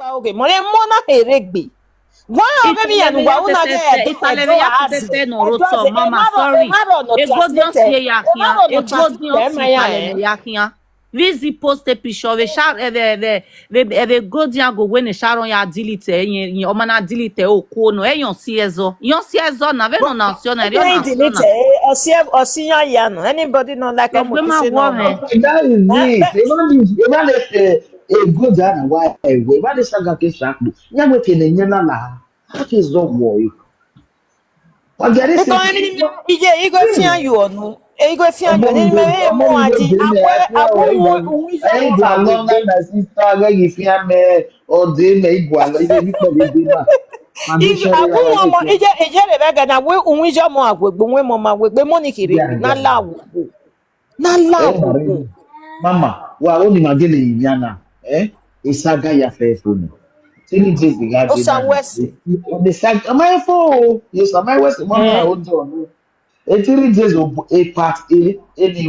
Okay, money mona heregbe. One baby and una get Isaleve ya kutete no roto, mama, sorry. Egodian siye yakia, egodian si paleme yakia. Vizi poste picture ve Sharon ve godian go when Sharon ya delete yin omana delete o ko no e yon si ezo na ve no na sio na re na sio na Osia yano. Anybody not like egbe ma Omokise wo no. he That is it. Even a good and why we what is Saga Kishaku? Yamu can in la. That is not war. But there is Because ije igo fian you onu. Igo fian you ni me mo adi awu unwijo I mo do along awegbe. that sister where you fear me or they may go along even because they do not. Ige awu mo ije le bega na we unwijo mo awegbe we mo ma awegbe mo ni kiregbe na lawo. Na lawo. Mama, wa oni magele Iliana, Isaga ya faithful. Tini days the guy did Osa that. wese. The saga, am I for? Yes, am I was one I hold on. 3 days of a part A, any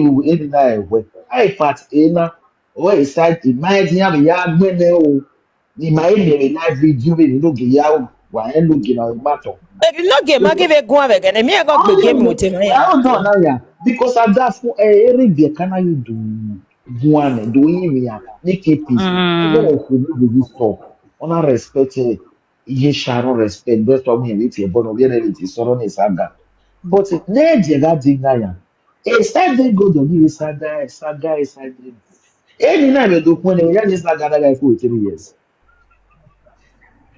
night. I part A na, or a side, it might have a yard when they all. The might be a live video, you look out, while looking at the matter. If you not game, I give a go away and me I got the game with him. I don't know now, yeah. Because I got for every day, can I do one doing me? Make it peace. I don't know this talk. On a respect, ye Sharon respect. That's what we need to but we need to sorrow is Saga. But then they got denial. A side they go to give Saga, Saga. Any night we do when we are just Saga that guy for 3 years.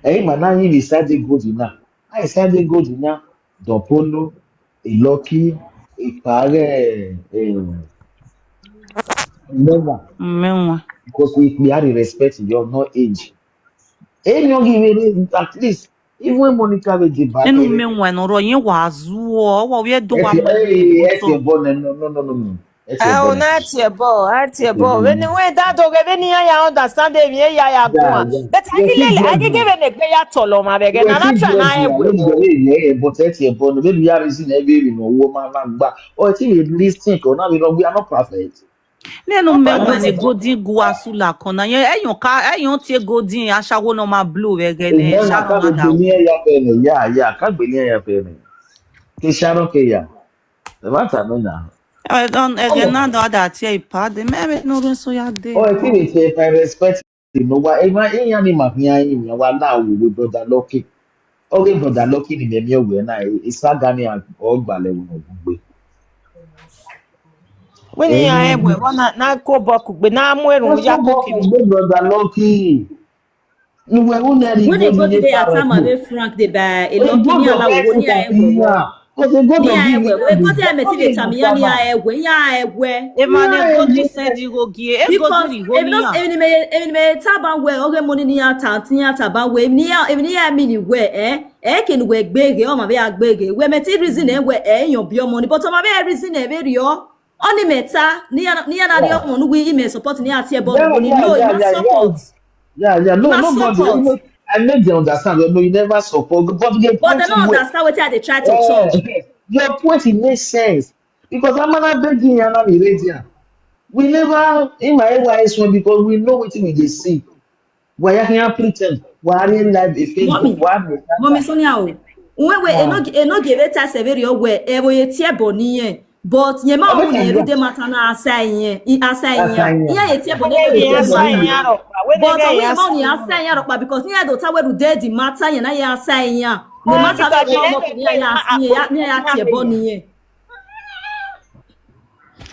Hey, man, now he decided go to now. I decided go to now. Dopono, a lucky. Ìparẹ́ menwa because we had to respect your no age. Any young even at least even when Monica will give back. enu menwa no ro yin wa zuo wo we do wa mo It's your born no. It's your Oh, born. not your ball, not your ball. When that dog, when you understand them, yeah, go on. But I can give a pay at all, my beggar. And I'm trying But it's your born. Maybe you are reason every woman back. Or it's even listen, or now we are not perfect. nenu menwa ne godin gua sula kona yen eyon tie godin asawo no ma blue we ge ne Sharon ma da Yeah, can't be near your penny. Sharon Kaya. The matter no now. don again na da tie ipa de me no ro so ya de Oh, I think it's if I respect you know what in anima here in your now with brother Lucky. Okay, brother Lucky in the mere way now. It's Sagani and all ballet. when you are not go back, but now I'm wearing Brother Lucky. You were only when they go to the atama ve Frank de ba e lucky ni ala wo ni ayewo ni ayewo e go to emeti de tamia ni ayewo ya ewe e ma ne godin se di rogie e godin ri because even me taban we oge money ni ata tin ata ba we ni ya mi ni we ken we gbege o ma be agbege we meti reason e we yan bi omo ni but o ma be reason e be rio oni meta ni ya na ri omo nu we ime support ni ati e bo ni no e ma support. Yeah. No, nobody. I make them understand. No, you never support. But they don't understand what they try to talk. Your point it makes sense because I'm not begging you not radio. We never in my AYS one because we know what we dey see. Why you can't pretend? Why are you live a Facebook? Mommy, Sonia, we no give it a severe way. Ever tie boni but ye ma won e rude mata na asayen iya ye tie boni but we ma ni asayen ropa because ni do ta we rude di mata ye na ye asayen no matter how mo ni ya tie boni ye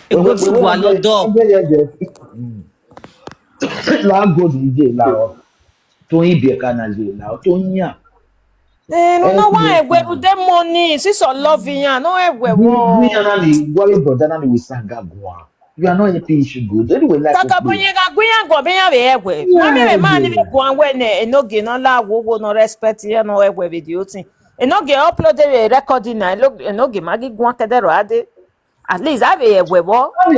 e go ti wa lo do la go di la o to yin bi ka na je la o to yin no why we dem money since your loving ya no we we are not worry brother na we Saga go. You are not happy issue good. Anyway like Saga bonya ga gwiya go be ya we na me man ni go an we ne no ge no la wo no respect ya no we video thing e no ge upload the recording na no ge magi go kedero ade at least have a we wo e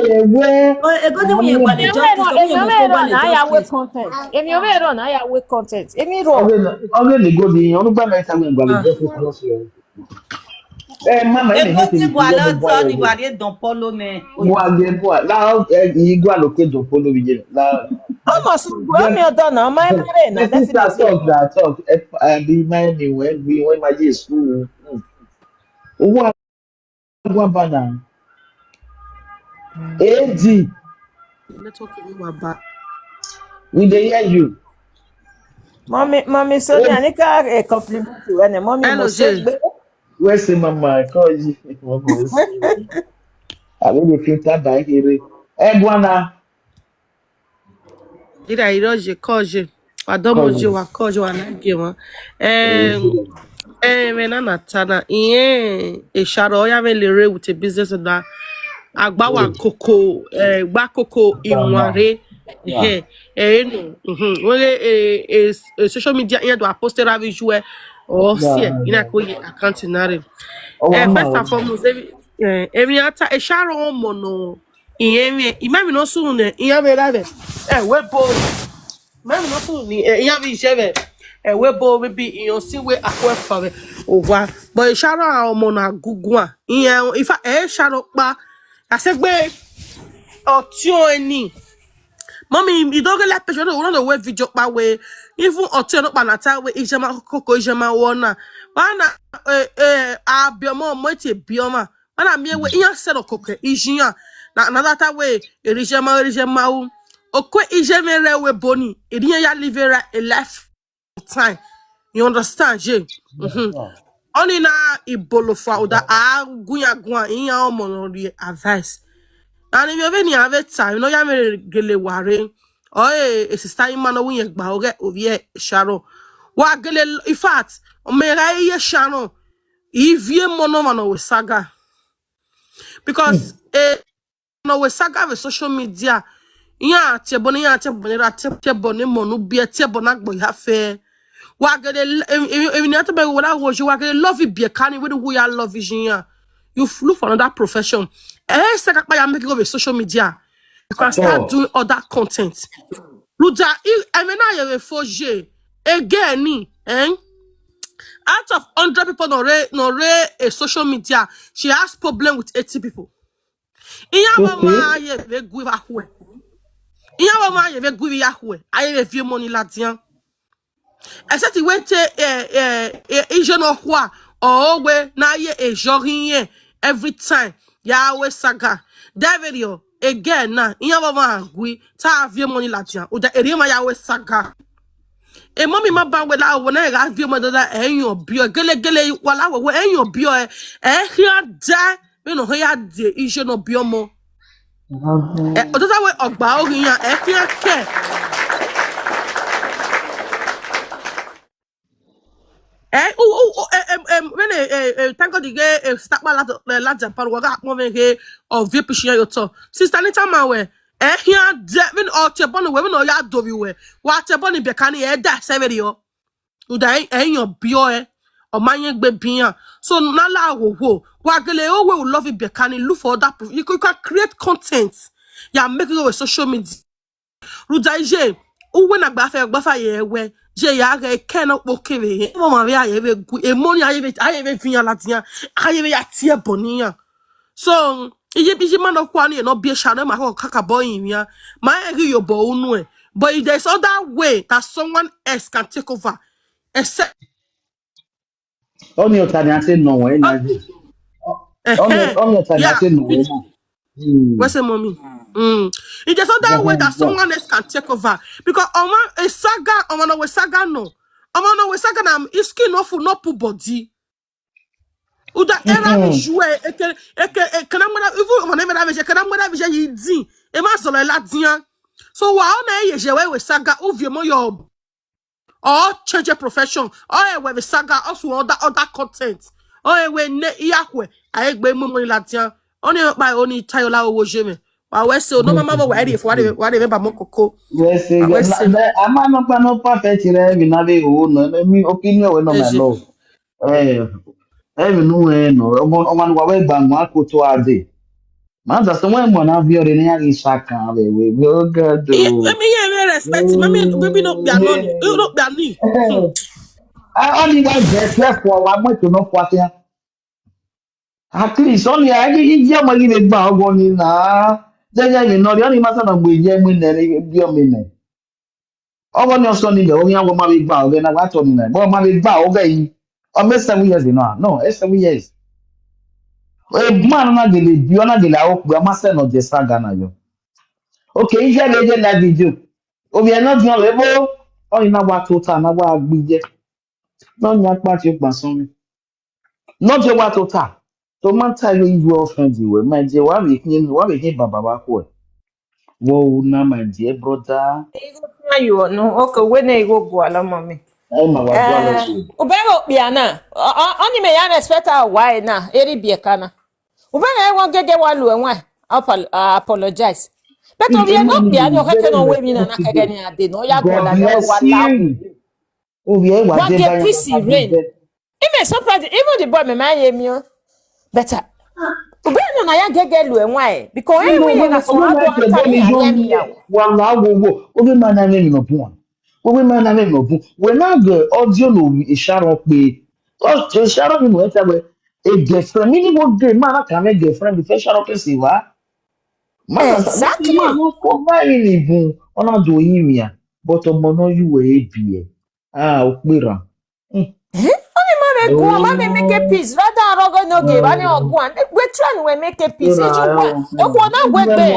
go do we gbale justice we must go gbale justice content emi o me run aya we content emi ro oge le go di onu gba na Saga gbale justice no so Mama, E ene go hete ti di gwa kiye lo mo boy to ni ego. gwa de don polo ne. Boa ge boa. La igwa lo ke do polo bi je. La Almost go get me done na my the marry sister definitely. talk. Be my me when my year school. Owo agwa bana. AD, Network you were back. we dey hear you. Mommy Sonia Oh, nika a compliment you and mommy Hello, Jay. Mosegbe. where's the mama? Call you. Mama, see. I will filter by here. Bwana. Did I hear you call you? I don't know Call you you. were called you and I give one. See. When I'm not Tana, a shadow, I have a lyric with a business that agbawa koko gba koko Bwana. inware Yeah. no social media here do I post it visual or see ina Yeah. ko ye account nare Oh, first mama. and foremost every ata e share mo no iye imami no so ne iya be rave we bo imami no so ni iya bi jeve we bo we bi iyan si we akwa fa we owa but e share mo na gugu a iyan ifa e share pa asegbe ọtí ẹni mọ́mí ìdókòlá pẹ̀sẹ̀ ọ̀dọ̀ ọ̀nà òwe fíjọ pa wẹ̀ even ọtí ọ̀nà pànàtà wẹ̀ ìjẹma kókó ìjẹma wọ́nà wọ́n na àbíọmọ ọmọ ètè bíọmọ wọ́n na mi ẹwẹ́ ìyẹn sẹ́dọ̀ kókó ìjìyàn na nàdàtà wẹ̀ èrìjẹma wù òkú ìjẹmẹ rẹ wẹ̀ bọ́ni ìdíyẹn yà live a lifetime you understand jay ọ̀nì na ìbòlòfà ọ̀dà àgùnyàgùn ìyẹn ọmọ rẹ̀ advice. And if you have any other time, you know, you have gele ware. Oh, a sister in man, we gba oge ovie Sharon. Wa gele, in fact, o me ra Sharon. If you mono mano with Saga, because no with Saga with social media. Ya teboni ra teboni monu bi tebona gbo ya fe. Wa gele, even not about what I was you wa gele love it be a canny with who you love vision. You look for another profession. Saga by making over social media. You can start So, doing other content. Ruda, I mean, I have a forge again, out of 100 people no a social media, she has problem with 80 people. Iya okay. mama ye ve gwi va hwe. Iya mama ye ve gwi ya hwe. Aye ve vie money la dian. Except he went Asian or what or we na ye a jogging every time. Yahweh Saga. That video again na iya mama gwi ta vie money la dian. O da eri ma Yahweh Saga. E mommy ma ban we la wona ga vie mo da enyo bio gele wala we enyo bio hia da we no hia de ije no bio mo o da we ogba orin ya hia ke when thank God you get start ba la Japan we ga mo me of vie pishia yo to sister nita ma we hia de we o te bon we no ya do bi we wa te bon be kan e da se video uda enyo bio omanye gbe bian so nala wo wagele we will love it can look for that you can create content ya make it with social media ruda je uwe na gba fa ye we je ya ga ken okpo kere mo ma ya ye gu e money aye be fian latian aye be ya tie boniyan so iye bi man okwa ni no be share ma ko kaka boy yin ma eri yo bo unu but if there's other way that someone else can take over except Only your tanya say no way na je. Only your tanya yeah, say no way na. where's the mommy? It's just other way that Yeah. someone else can take over. Because a saga, no we saga no. No we saga na iski no fu no pu body. Uda era mi jouer kana mwana ivu mwana mwana veje kana mwana veje yidi. E ma solo la dian. So wa ona ye jewe we saga uvie mo yo or change a profession or we saga also other content or we ne iyakwe aye gbe mo latian oni pa oni tayola owo jeme wa we se no mama we ready for what they ba mo koko Yes, wa we se no I'm not perfect here. We na be o no. Me opinion we no my eje love. Eh, we no no. Omo wa we gba mo akoto ade. Man, that's the one na bi ore ni ari saka we oh God. me ye respect me baby no be anoni you no be ani I only like best for one way to know what At least only I get money the bag on in na. Then you know the only matter of we get when they be a minute. Ọwọ́ ní ọsọ níbẹ̀ orí àwọn máa fi gba ọ̀gẹ́ náà wàá tọ́ nínú ẹ̀ bọ́ máa fi gba ọ̀gẹ́ yìí ọmọ 7 years náà no 7 years. Man náà gèlè bí ọ́nà gèlè àwọn òkú ọmọ sẹ́nà ọ̀jẹ̀ Saga náà yọ. Okay, iṣẹ́ lè jẹ́ láti jù. Òbí ẹ̀ náà dùn ọ̀rẹ́ bó ọ̀yìn náà wàá tó ta náà wàá gbé jẹ́. Náà ní apá tí ó gbà sọ́mi. Náà jẹ́ wàá tó ta. Tó máa ń ta ilé ìlú ọ̀fẹ́ǹdì ìwẹ̀ máa jẹ́ wàá rèé bàbá wa kú ẹ̀. Wọ́n ò náà máa jẹ́ brọ́dá. You no okay when I go ala mommy. Ẹ̀ máa wà dúró àlọ́ sí i. Ubero piana. Only me ya respect her why na eri biekana. Ubero I won't get walu and why. Apologize. But we are not piano heke no we na kagani ade no ya God gola ya bless wala. you. Òbí ẹ̀ wà What dé the báyọ̀ peace rain. Even surprise even the boy me my yemi. Better. Ubero na ya gegelu and why because every na so ado antani ayemi ya. Wàhálà gbogbo obi máa na mẹ́rin nà bùn. Obi máa na mẹ́rin nà bùn. Wẹ̀ náà gẹ̀ ọdíò nà ìṣàrọ̀ pé ìṣàrọ̀ mi mọ̀ ẹ́ tẹ́wẹ̀ ẹ̀gẹ̀fẹ̀ mi ní mo dé máa náà kà mẹ́ gẹ̀fẹ̀ mi fẹ́ ṣàrọ̀ pèsè wá. Máa Exactly. kọ́ báyìí nìbùn ọ̀nà àdó yìí rìn à bọ́tọ̀ ọmọ náà yíwọ̀ ẹ̀bì ẹ̀. Ó pèrà. Only man go man make a peace rather rogo no give ani ogun we try we make a peace eju wa ogun na we gbe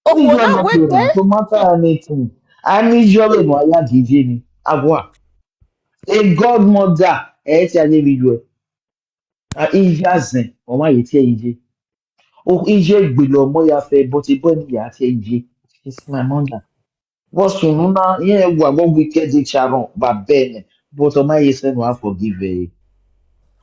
ogun na we gbe No matter anything. I need your no aya gije ni. Agwa. A godmother ẹ ti ayé mi yọ ije azin ọmọ ayé tí ẹ ije o ije gbèlò ọmọ ya fẹ bó ti bọ níyà tí ẹ ije it's my mother wọ́n sùn nínú yẹn wà gbọ́ wicked Sharon bàbá ẹ̀ nẹ̀ but ọmọ ayé sẹ́nu á forgive ẹ̀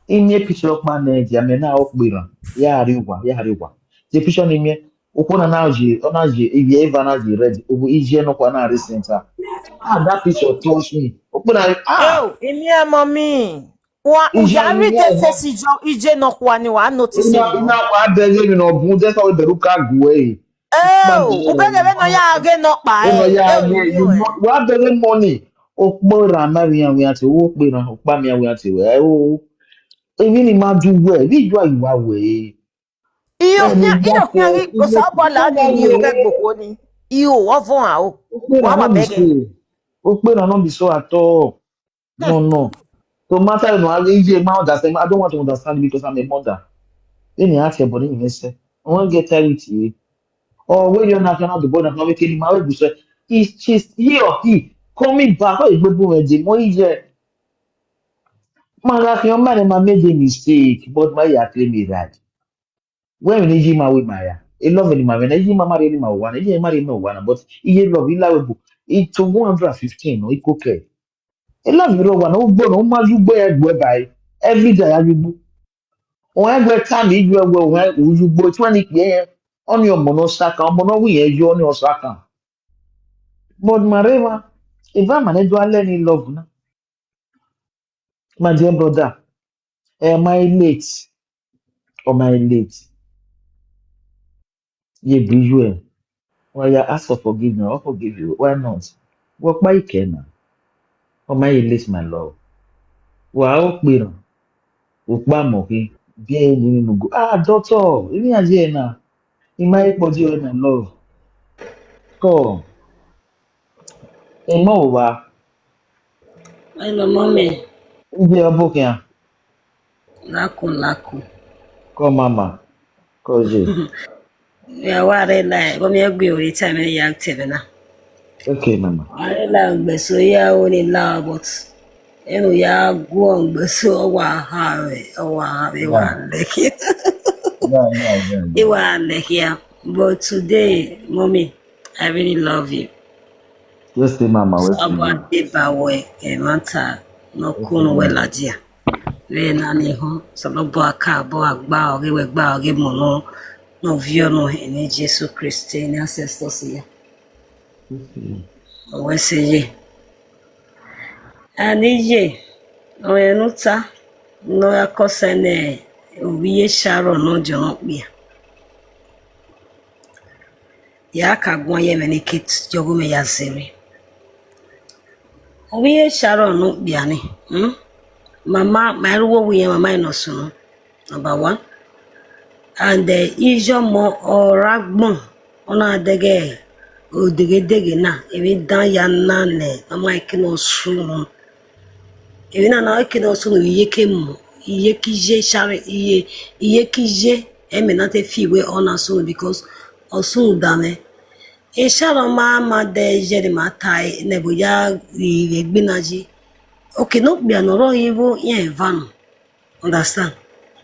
inye picture ọkpa na-eji ame na ọ kpera ya arịwa the picture n'ime ụkwụ na na-ji ọ na-ji ebi eva na-ji red obu ije nọkwa na recent that picture touch me okpera oh imi mommy wa ije ya read anyị the face ije no kwa ni wa notice ina no ina kwa abege mi no bu desa we beru ka gwe oh ubege be no ya age no pa ino ya oh ni you wa bege money okpora na ri àwọn àti owó pera opa mi àwọn àti we o èmi ni ma du we bi ju ayiwa we iyo ẹni iyo gbapò nya ko sa bola ni o ke gbogbo ni iyo wo fun a o wa ma bege okpera no be so at all no no matter no ije ma understand I don't want to understand because I'm a mother then you ask your body you say I won't get tired with you or when you're not the boy not making my way say she's he or he coming back oh gbogbo e je mo ije man like your man ma made a mistake but my ya claim me right when we need my way Maya a love in my when I ma marry my one I marry no one but iye love ila we it to 115 no ikoke a love you one o gbo no ma ju gbo egbe by every day you òun ẹgbẹ káàmì ìjú ẹgbẹ òun òyùgbò tí wọn ní pé ẹ ọ ní ọmọ náà ṣáka ọmọ náà wù yẹn yọ ọ ní ọṣáka but mareva ìbá mànẹjọ alẹ ní love náà my dear brother am I late or my late yé bí yú ẹ wọn yà ask for forgiveness or forgive you why not wọ́n pa ìkẹ́ náà am I late my love wà á ó pè ràn ó pa mọ̀ pé bí ẹ ní nínú go dọ́tọ̀ èmi àjẹ́ ẹ̀ náà ìmọ̀ ẹ̀ pọ̀ jù ẹ̀ my love kọ́ ẹ̀ mọ̀ wá. Hello, mommy. Ije ọbụkị ya Laku. kọ mama kọje Ya ware la, bomi egbe ori time ya active na. okay mama Ware la ngbeso ya oni la but enu ya gwo ngbeso wa yeah leki. yeah Iwa leki ya. But today, mommy, I really love you. yes mama we see you Aba eba we emanta no kunu we ladia. We na ni ho so no bo aka bo agba ore we gba ore mo no vio no eni Jesu Christi ni ancestors ya. We say ye. Ani ye. O enuta no yakose ne obiye Sharon no jo pia. Ya ka gwan ye me ni kit jogo me ya zere. Obiye Sharon no bia ni. Mama, my ruwo we mama no so. Number 1. and ijomo oragbon ona dege odege na ebi dan ya na ne ama ikino sunu ebi na ikino sunu yeke mu iyekije share iyekije emenate fiwe ona sunu because osun dame e Sharon ma de jeri matai nebo ya gbinaji okay no be anoro yibo yen van understand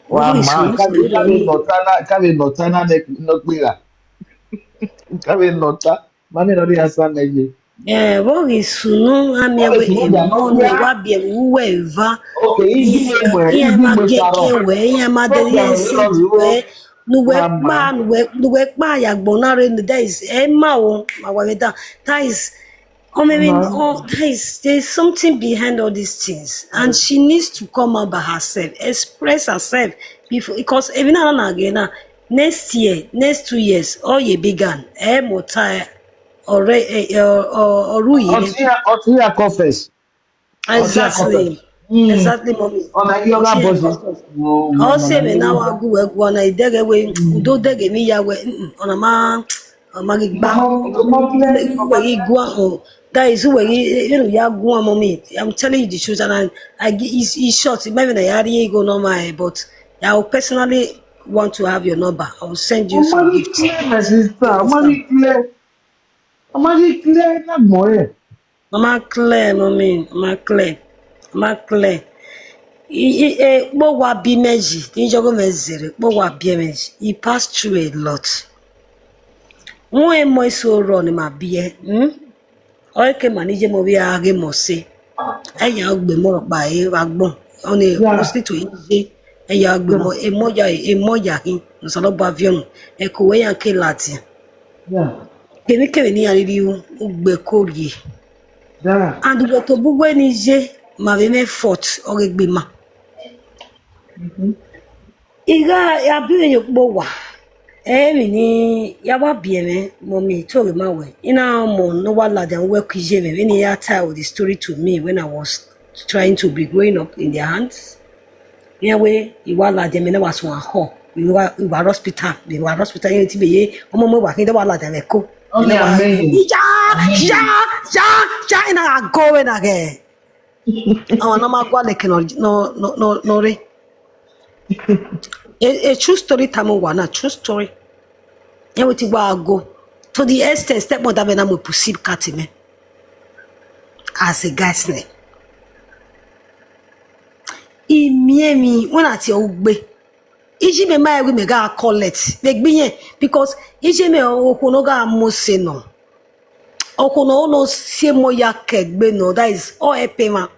Wa obo ma isu kave notana no gbera. Kave nota. Mami no ri asan meje. obo isu no O le amiewe sunu ja no emo ne gbera. wa bi uwe va Okay, yen ibi ma mwe gege Sharon. we yen ma de No yen piano sit lo riwo. we Mama. nuwe pa ya gbonare that is ma o ma wa that is Mama. there's something behind all these things, and she needs to come out by herself, express herself before because even now next 2 years, all you began, mota or Oruyi. Ọtí ya confess. Ọtí ya confess. Exactly, mommy. Ọ̀nà yìí ọ̀gá Ọtí bọ́sì. confess. All say Ọ̀nà me yìí now ọ̀gá. I go work na idege we udo dege mi ya we on a man magigba we go on that is where ya go mommy. I'm telling you the truth, and I it's short maybe na yari go normal, but I will personally want to have your number. I will send you Ọmọ some yìí gifts. clear my sister. You Ọmọ yìí understand? clear. Ọmọ yìí clear lágbọ̀n ẹ̀. Mama clear, mommy. Mama clear. Mama clear. Kpowa bi meji n'ijọgọ mezere kpowa bi meji he passed through a lot wọn emo iso run ma bie oike ma nije mo bi age mo se eya ogbe mo pa e wa gbon on a hospital ije eya ogbe mo emoja hin nsalo ba avion e ko we yan ke lati kere ni ariri ugbe korie and we to bugwe ni je ma be me fort ogbe ma iga ya bi yokpo wa emi ni ya wa bieme mommy to ma we ina mo no wala dan we kije me ni ya tell the story to me when I was trying to be growing up in their hands yeah we iwala dem na was one ho we were hospital yen ti beye omo mo wa kin de wala dan ko ja ina go we na ge awon na ma gwa le no re a true story time one, a true story. Yeah, we go to the extent stepmother when I'm pussy cat me as a guy's name. Me when I tell ugbe. Iji me my we me ga collect. Like be because iji me okono ga mose no. Okono no se mo ya kegbe no. That is all a payment.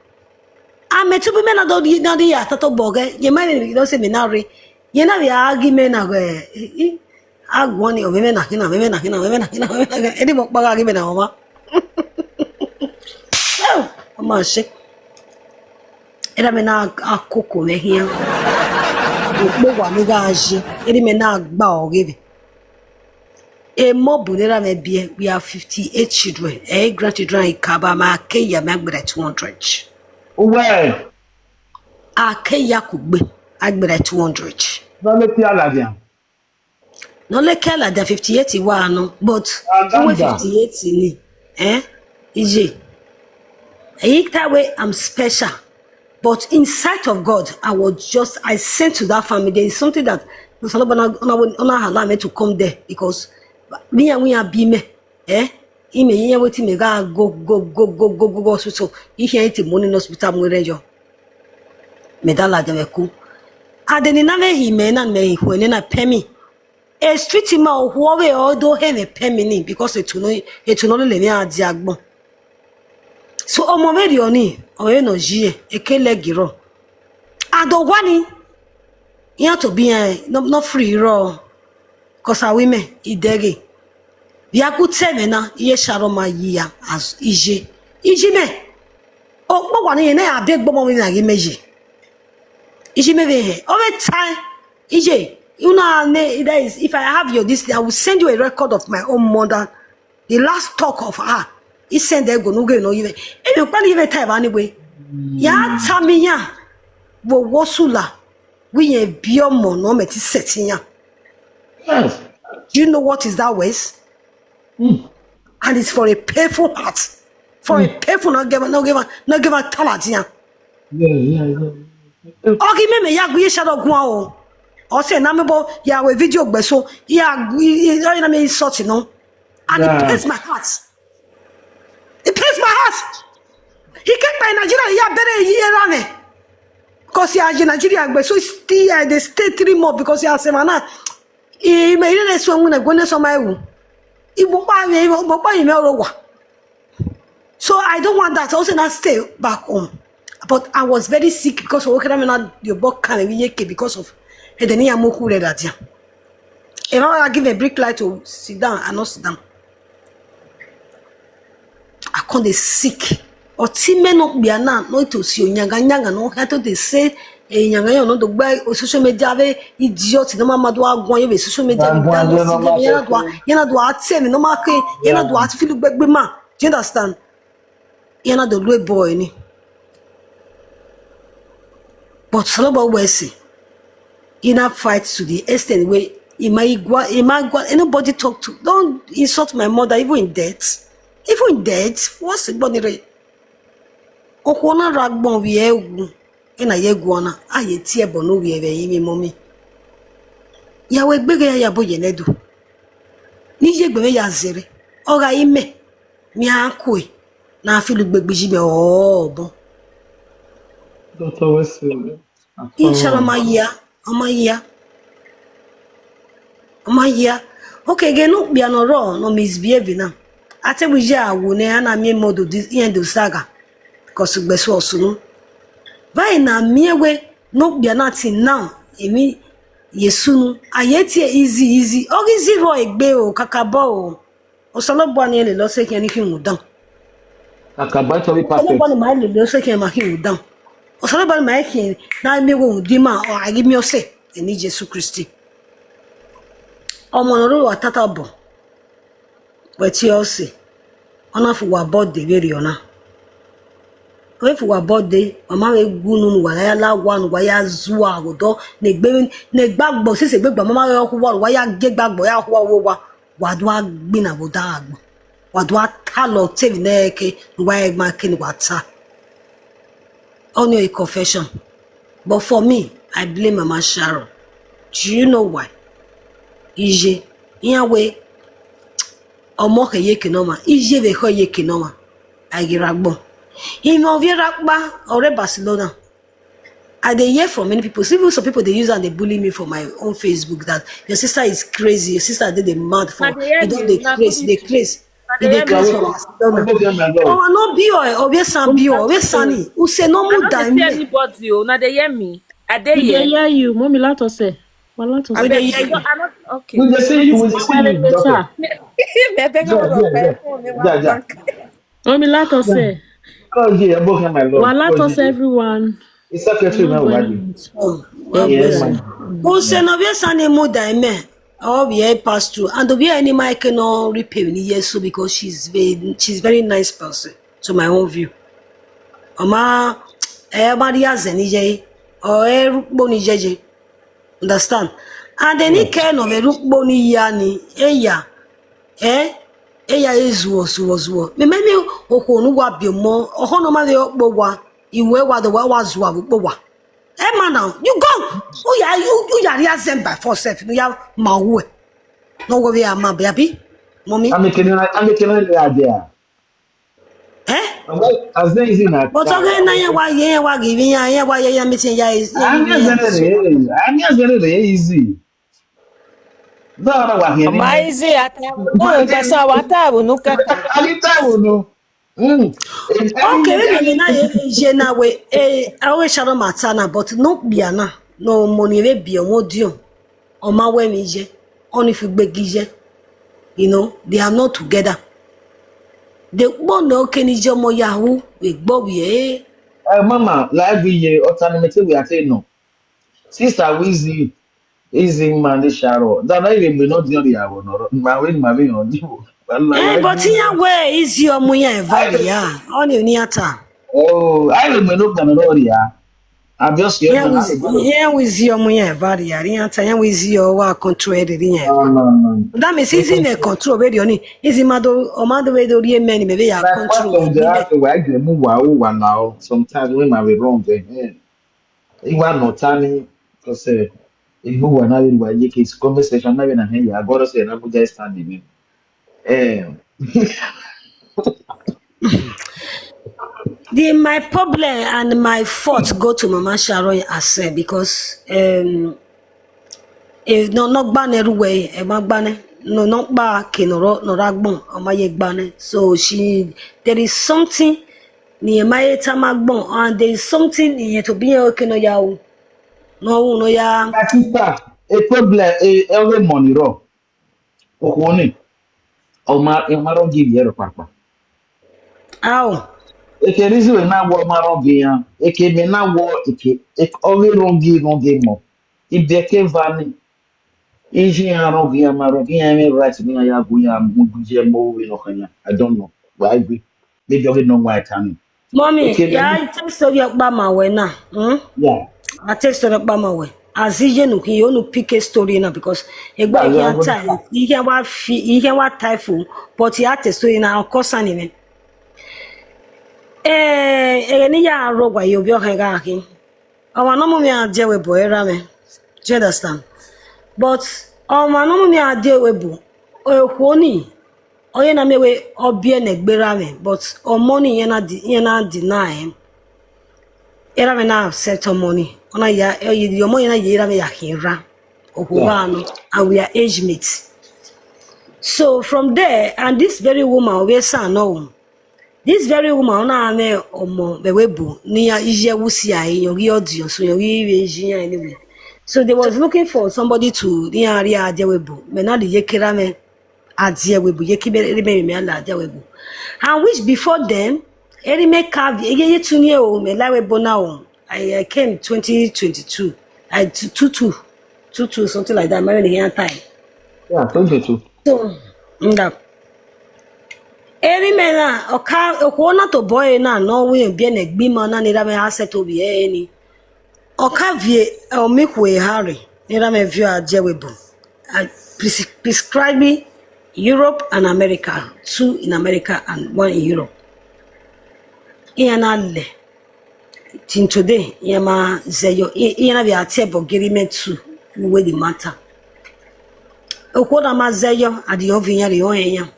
I met to be men na di ya tato boge. Ye mind don't say me na re. Ye na we argument na go agwoni o me na kina edi mo pa argument na mama. Mama she. Era me na akoko me hia. Ogbo wa mi ga aje. Edi me na agba ogebe. E mo bunera me bie we have 58 children. Grandchildren ikaba ma ke ya me agbere 200. Well, Akeya kugbe agbere 200. no le ti aladia. No le kela da 58 wa no, but we 58 ni. Ije. That way I'm special. But in sight of God, I sent to that family. There is something that ona allow me to come there because me and we are bime. Ime yen wetin me ga go so if you ain't money in hospital mo rejo. Medala de meku. Adeni na me hime na me hwene na pemi. E street ma ohwo odo he me pemi ni because etuno le ni adi agbon. So omo me oni o no jie ekele giro. Adogwani yan to be no free ro cause a women idege. Biaku teme na iye Sharon ma yiya as ije me o mo wa ni na abeg gbo mo mi na gi meji ije me be over time ije you know that is if I have your this I will send you a record of my own mother the last talk of her he send there go no even e me pa ni even time anyway ya tami ya wo wosula we yen bi omo no me ti setinya Yes. Do you know what is that waste? Mm. And it's for a painful heart. For a painful, not give a talent. Yeah, yeah, yeah. Okay, me ya gwe shadow gwa o. O say na me bo ya we video gbe so ya na me sort no. And it pains my heart. It pains my heart. He came by Nigeria ya bere year on. Because ya Nigeria gbe so still they stay 3 more because ya say mana e me ile so nwu na gwo so my wu. Igbo pa me oro wa. So I don't want that. I also not stay back home. But I was very sick because of working on your book can because of Hedenia Moku that. If I give a brick light to sit down and not sit down. I can't be sick. Or Timmy not be an no to see Nyanga no how to they say a Nyanga no to buy social media idiot no mama do go social media yana do at say no market yana do at feel back man. Do you understand? Yana the little boy ni. But Saloba Wesi, in a fight to the extent where anybody talk to, don't insult my mother, even in death. Even in death, what's the body rate? Okona ragbon we in a yeguana, I tear bono we ever me mommy. Yawe bigger ya boy nedu. Nije gbe ya zere. Oga ime, mi ankwe, na feel baby oh bon. Dr. Wesley. Inshallah, my year. Okay, again, no be no wrong, no misbehaving now. I tell we ja wune ana me modo this end of saga. Cause we so sunu. Vai na miewe no be nothing now. Emi yesunu. Ayeti easy. Ogi ro egbe o kakabo o. Osalobo ani ele lo se ken ni ki mudan. Kakabo to be perfect. Osalobo ma ele lo se ken ma ki mudan. Osalobo ma ken na me wo dima o agi mi ose eni Jesus Christ. Omonoro wa tata bo. Weti ose. Ona fu wa birthday very ona. We fu wa birthday, mama we gunu wa ya la wa nu wa ya zu agodo ne gbagbo sese gbegba mama we ku wa ya ge gbagbo ya ku wa do agbi na boda agbo. Wa do talo tevi neke wa e ma kin wa ta. Only a confession. But for me, I blame Mama Sharon. Do you know why? Ije, Iyawe, Omoke Yekinoma, Ije Veko Yekinoma, Agiragbo. Even if Rakba or Barcelona, I they hear from many people. Even some people they use and they bully me for my own Facebook that your sister is crazy, your sister did the mad for you don't they craze. They craze for Barcelona. Oh, no be or Obesan be or Obesani. Who say no more than me. Anybody, now they hear me. I They hear you, mommy. Lato say. Well, Lato say. They hear you. Okay. We just see you. We see you. Doctor. Yeah. Mommy, Lato say. Oh yeah, I'm okay, my lord. Well, Lato say everyone. It's secretary now, buddy. Who say no Obesani more than me. Oh, we pass through, and the way any mic cannot repay me yes, so because she's very nice person. To my own view. Oma, Maria Zenije or Rukboni Jeje. Understand? And then he kind of a Rukboni Yani, Eya is was. Me okonu wa bi mo, ohono ma de okbowa, iwe wa the wa zwa okbowa. Man now, you go. Oh yeah, you are by force. You are my way. No go be a my baby, mommy. I'm making the idea. As there is in that. But again, why giving ya why you meeting ya is. I'm just very easy. No, what here. My easy at pesa watabu nuka. Alita no. Okay, na we I always Sharon Matana, but no biana, no money be a modium. On my way, Mije, only if you begije. You know, they are not together. The one no Kenny Jomo Yahoo with Bobby, Mama, like we autonomy we are saying no. Sister Izzy man Sharon. That I even not the other one or my way on you. But here where is your Muya Valia? Only near time. Oh, I remember no Canadoria. I'm just here Yeah, now. with your money, very area. Time with your work control area. No. That means easy me control where you need. Easy mado or mado way do you many maybe ya Like control. what of the act where I move one now. Sometimes when I be wrong, then you are not telling because if you were not in where you conversation, not even a hand, I gotta say, I'm just standing. Eh, My problem and my fault go to Mama Sharon herself because if no ban everywhere, no not ba kinoro no ragbon or my bane. So there is something near my tamagbon and there is something near to be okay no ya no ya. my sister, a problem, every money raw. Okoni, Omaro give you papa. Ow. Eke reason we na wo Omaro give ya. Eke me na wo eke only wrong give more. If they came vani, Ishi Aro give Maro give me right me ya go ya muguje mo we no kanya. I don't know. Why we? Maybe you know why I can. Mommy, Eke yeah, me I tell story about my way now. yeah. I tell story about my way. As you know, you want to pick a story now because a boy Yeah, we are can't going time. He can what typhoon, but he had to story now. Of course, anyway. Any ya rogue why you be hanging. Our normal me are deal with boy, Rame. Do you understand? But our normal me are deal with boy. Honey. Oye na mewe obie na egberame, but money yana deny him. Era me na accept money. Ona ya your money na yera me ya hinra. yeah. Ohubano, and we are age mates. So from there, and this very woman we say no. This very woman ona me omo bewebu ni ya ije wusi ai yogi audio so yogi we anyway. So they was looking for somebody to ni area adewebu. Me na the yekera me adewebu yekibere me ala adewebu. And which before them eri me carve eye tunye o me lawe bona o. I came 2022. I 22 something like that. Maybe the time. Yeah, 22. So that eri me na oka okwo to boy na no we bi na gbi ma na ni da me asset obi ni. Oka vie o mikwe Harry. Ni da me view adewebu. I prescribing Europe and America, 2 in America and 1 in Europe. Iyanale. Till today, Yama Zeyo, Iyana be a table agreement to where the matter. Okoda ma Zeyo at the Ovinya the Oya.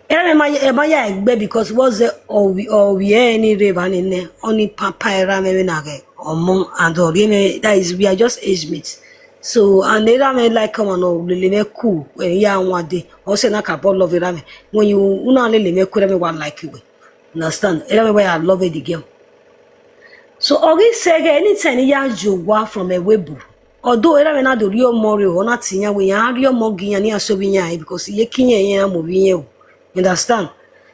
Emaya egbe because was the or we any river in there, only papa ramenage or mom and or that is we are just age mates. So and they rame like come on or really cool when ya one day or say na couple of rame when you una lele me could one like you. Understand? Everywhere I love it the girl. So Ogi Sega anytime ya jogwa from a webu. Although era na do real more or not tinya we ya real more ginya sobinya because ye kinya ya movie you understand.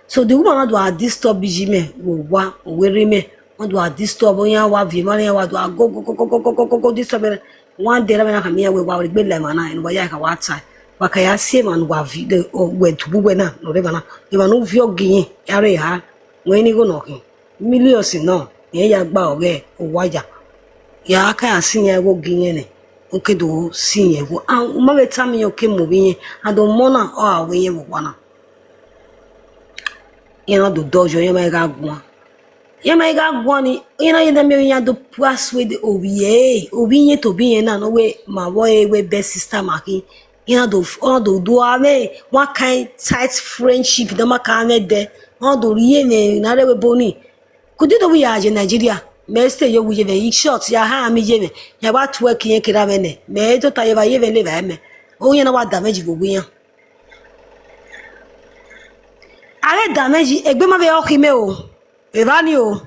So the woman do a disturb bijime wo wa were me do a disturb ya wa vi mane wa do a go disturb one day na kamia we wa gbe le mana en wa ya ka wa tai wa ka ya sie man wa vi de we tubu we na no reba na e ma no vi ogiyin yare ha we ni go no kin millions no ye ya gba oge owaja ya aka asinya go ginye ne nke do sinye go an ma beta mi oke mo biye ado mona o awenye mo wana you do dojo ye ma ga gwan ni you know ye me ya do persuade obiye to biye na no we ma wo we best sister maki you do ame one kind tight friendship do maka ame de do riye ne na rewe boni kudi do we aje Nigeria me stay yo we ve short ya ha mi je me ya ba twerk yen kira me ne me to ta ye ba ye ve le ba me o yen na wa damage gbogbo yan are damage egbe ma be o kime o e ba ni o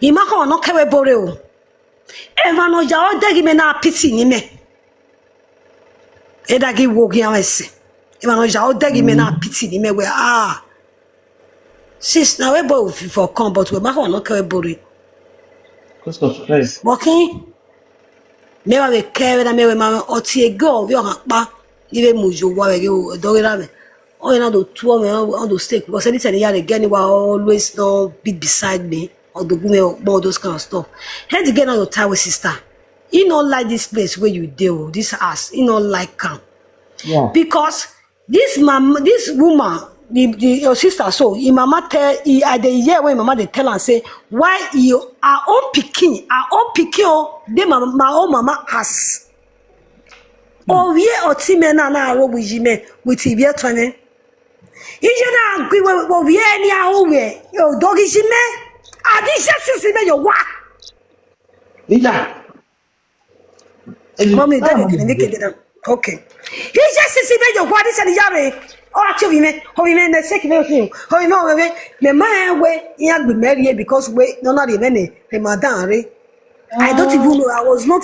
ima ko no kewe bore o e ma no ja o degi me na pity ni me e dagi wo gi amese e ma no ja o degi me na pity ni me we sis na we bo for come but we ma ko no kewe bore Because of stress. okay me wa be kewe na me we ma oti ego bi o kan pa ibe mujo wa we o do ra me o na do two me on do stake because anytime ya dey get ni wa always no be beside me or the women, all those kind of stuff. Head again on your tie with sister. You don't like this place where you deal, this house. You don't like camp. Yeah. Because this woman, your sister, so your mama tell at the year when mama they tell and say, why you are all picking, they my own mama has. Oh yeah, or Timena na ro with Tibia Twane. Ijana gwi wo wie ni awe yo dogi jime adisha sisi me yo wa Ija. mommy that can make it okay ija sisi me yo wa disha ni yare o ati we me na sek me him o me ma we ya gbe merie because we no na the me ne madan re I don't even know. I was not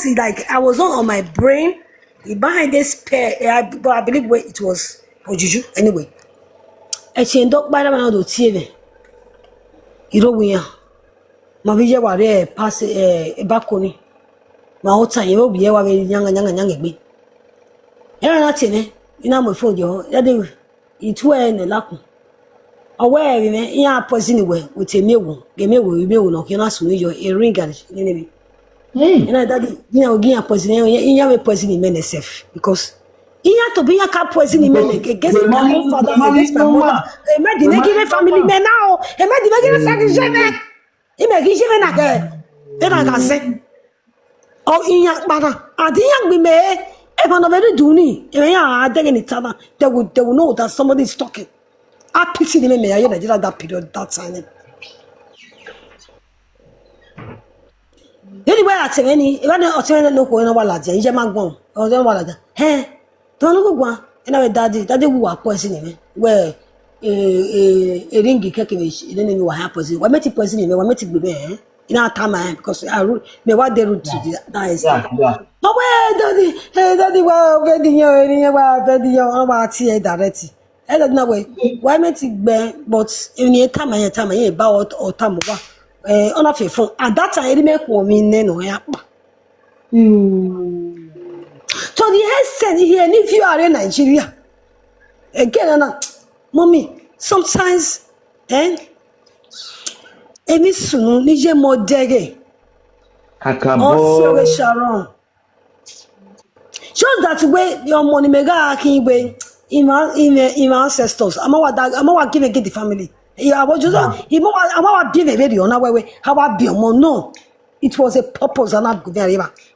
on my brain behind this pair. I believe where it was Ojuju anyway. I change dog by the man do TV. You know we are. My video was there pass balcony. My whole time you be here young me. You're not in it. You know my phone yo. That day it were in the lap. Aware we me ya poison anyway with a meal. Give me we no you not soon your a ring and enemy. You know that you know give a poison you have a poison in men self because you have to be a cap poison in men against my own father against my mother. They made the negative family men now. They made the negative sacrifice. He make it even again. Then I can say, oh, in young mother, I didn't be made. If I'm not very doing it, I think each other, they will know that somebody is talking. I pity the men. I did that period, that time. Anyway, I tell any, if I don't know who I was, you might go or don't want that. Hey, don't look one. And our daddy who are poisoning me. Where a ringy cakish, you don't know what happens. What made it poisoning me? What made it be there? In our time, because I may what they root to that is. But where daddy, well, wedding you, about tea directly. I don't know why made it be, but in your time, I about or time. On a phone at that time, it make woman no yapa. So the head said here, if you are in Nigeria, again, mommy, sometimes, any soon, Nije more dege. Also, Sharon. Shows that way your money mega king way in my ancestors. I'm not giving the family. Yeah, I was just I'm being a video on our way. How about be no? It was a purpose and not very much.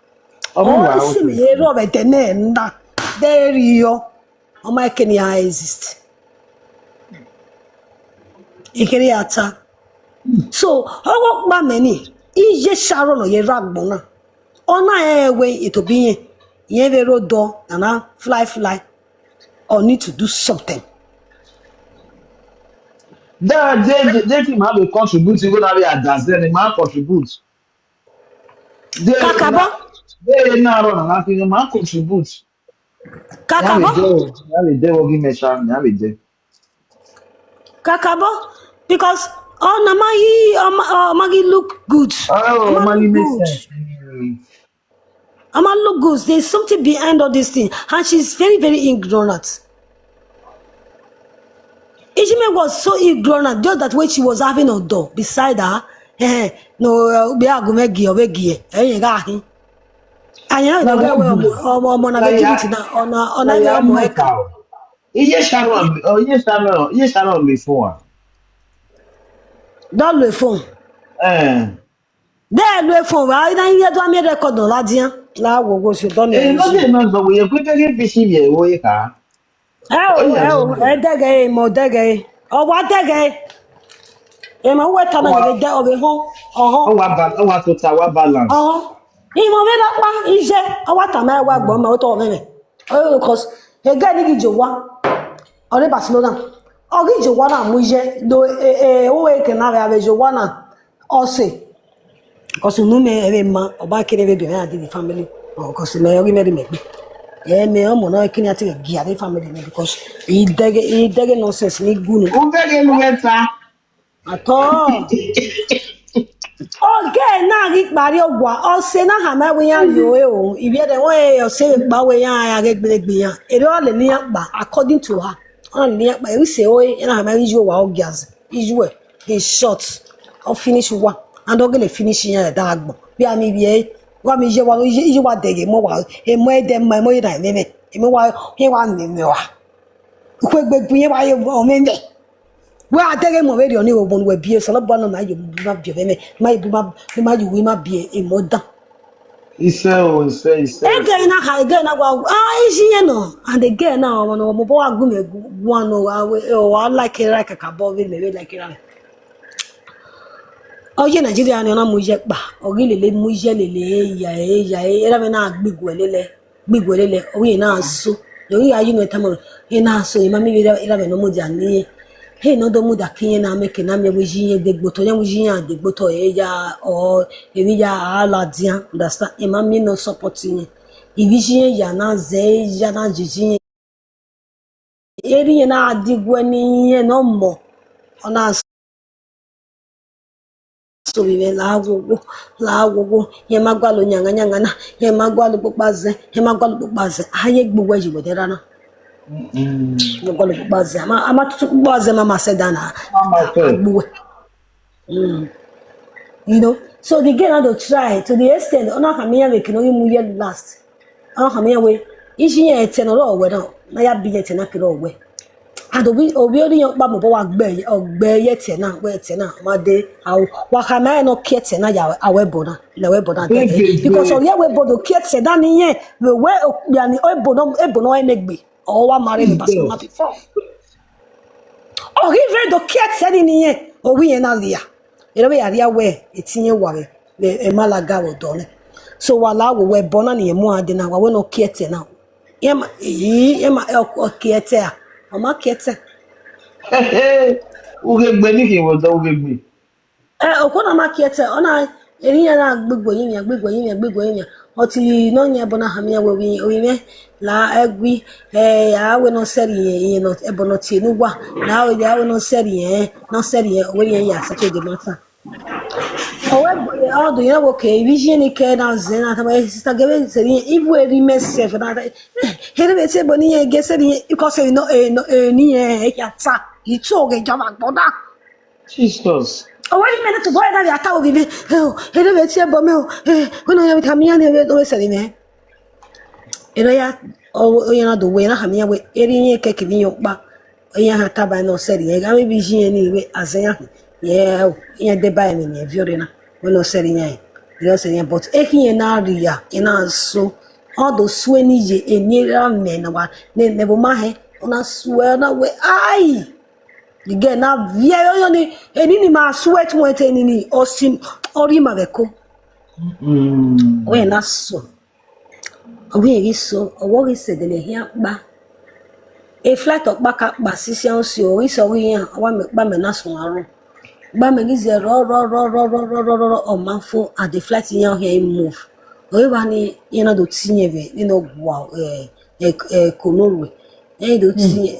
Oh, see me here over the name. There you are. Oh, my Kenya exist. Ikeriata. So, how about many? Is just Sharon or your rag bona? On my way, it will be a road door and I fly or need to do something. They have a contribute, you gonna be a dance, then the man contributes. Kakaba? They now run nothing, the man contributes. Kakaba? Have a day working machine, have a day. Kakaba? Because Maggie look good. Oh, money makes sense. Ama look good. There's something behind all this thing. And she's very, very ignorant. Ijime was so ignorant, just that when she was having a door beside her, no, be a gumegi or begie, gahi. And you know, Yes, Sharon before. Don't le phone. There, le phone. I don't hear to me record no ladian. La wo go so don't know. No, we are going to get busy here. Dege, mo dege. Oh, what dege? Ema we tana ye de obe ho. What to tower balance. Imo me la pa ije. O wa tana wa gbo ma o to me. Oh, because he ga ni gijo wa. Ore Barcelona. O gijo wa na mu ije do o we ke na be jo wa na. O se. Because no me ebe ma oba kere be be the family. Oh, because me o gi me me. Yeah, me omo no kini ati gia the family because he dege nonsense ni gunu. Who dege nweta? Ato. Okay, na gi pari ogwa. O se na ha ma we yan yo o. Ibi de won e se pa we yan ya gegbelegbe yan. Ere o le ni yan pa according to her. On ni yan pa e se o na ha ma iju wa ogias. Iju e he short. O finish one. and ogele finish here dagbo bi ami bi wa mi je wa dege mo wa e mo e dem mo e na me emi wa he wa me wa ko gbegbu yen wa ye o me me wa adege mo we oni ogbon we bie so lo bo na ye bu ma bie me ma ye bu ma you we ma bie e mo dan Ise. again na ha again na wa isi yen no and again na mo mo bo wa gu me one no wa like ka bo we me like it. Oye Nigeria ni ona mo je pa ogilele mo je lele ya era me na gbigwelele oye na so yori ayi no etamo e na so e ma mi era me no mo ja ni he no do mu da kinye na me ke na me wuji de gboto yan wuji yan de gboto e ya o e wi ya ala dian understand e ma mi no support yin e wi yin ya na ze ya na jiji eri na adigwe ni yen no mo ona so we lawo ye magwalo nyanga na ye magwalo popaze aye gbogbo eji wedera na magwalo popaze ama tutu popaze mama sedana Mama said. agbuwe you know so the girl had to try to the extent ona kamiya we kino mu ye last ona kamiya we ishi ye tenoro we na ya bi ye tenakiro we and obi ori yan pa mo bo wa ogbe ye te na we te na ma de wa ka ma no ke te na ya awebo na le webo na de because ori awebo do ke te da ni yen we ya ni ebo no enegbe o wa mare ni pass ma before ori ve do ke te ni yen owi yen na ria ere we ria we etinye ware e malaga wo do ne so wala wo we bo na ni emu ade na wa we no ke te na yema o ke te a Mama kete. Ugegbe ni ki wo do ugegbe. Okona ma kete ona eriya na gbegbo yin oti no nya bona ha me we me la egwi awe no seri yin no ebono ti nu wa na awe no seri we yen ya sa de mata owe all do you okay vision ni ke na zena ta sister gebe seri ibu eri mesef na here be se boni yen ge seri because no ni yen ya ta itu oge jama gboda Jesus. wait a minute to boy that ya ta obi be here be se bo me when I have me and we seri me ya o ya do we na ha me we eri yen ke ke bi yo pa ya ha ta ba no seri yen ga me vision ni we azenya yeah de buy me ne viore na we no seri yen you say but ekin na ria ina so all those sweni je enira me na wa ne bo ma he ona swear na we ai the girl na via yo ni eni ma sweat went eni osim ori ma beko we na so we ri so owo ri se de le hia pa e flat up back ba sisi an si o ri so ri yan wa me pa me na so aro ba me gi ze ro o ma fo at the flat yan here move o wa ni yan do tinye be ni no gwa konoru e do tinye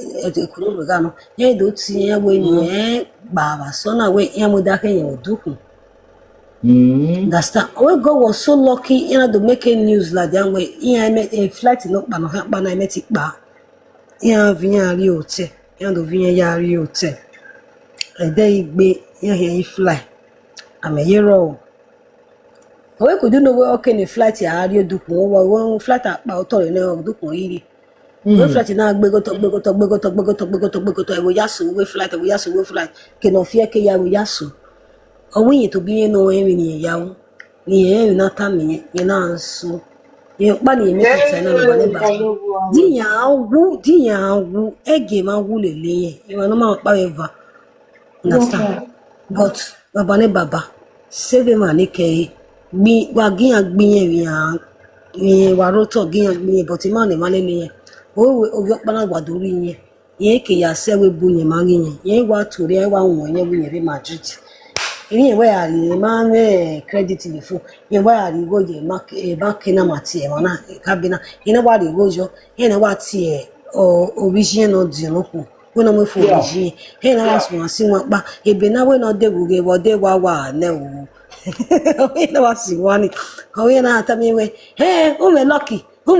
konoru ga no e do tinye we ni ba ba so na we yan mo da ke yan odukun that's that we God was so lucky yan do make news like that way yan met a flight no pa no ha pa na met pa yan vian ri hotel yan do vian ya ri hotel ede igbe yan he fly ameyero we could do no we okay ni flight ya ri odukun wo flight apa oto re na odukun yiri we flight na gbe goto e wo yaso we flight ke no fie ke ya wo yaso owo yin to bi no emi ni ya wo ni e na ta mi yin na so yin pa ni mi ti na ba ni ba di ya wu ege ma wu lele yin yin no ma pa eva understand but baba ne baba save man ni ke gbi wa giyan gbiyan yin wa roto giyan gbiyan but man ni male le yin o yo pa na wa dori yin yin ke ya se we bu yin ma yin yin wa tori wa won yin wi yin re Madrid yin we ari ma me credit ni fun yin wa ari go je ma na mati e na kabina yin wa ari go jo yin wa ti e origin no di no ku we no me fo origin yin na wa so si won pa ebe na we no de buge wo de wa ne o we no wa si won ni o yin na ta mi we o me lucky o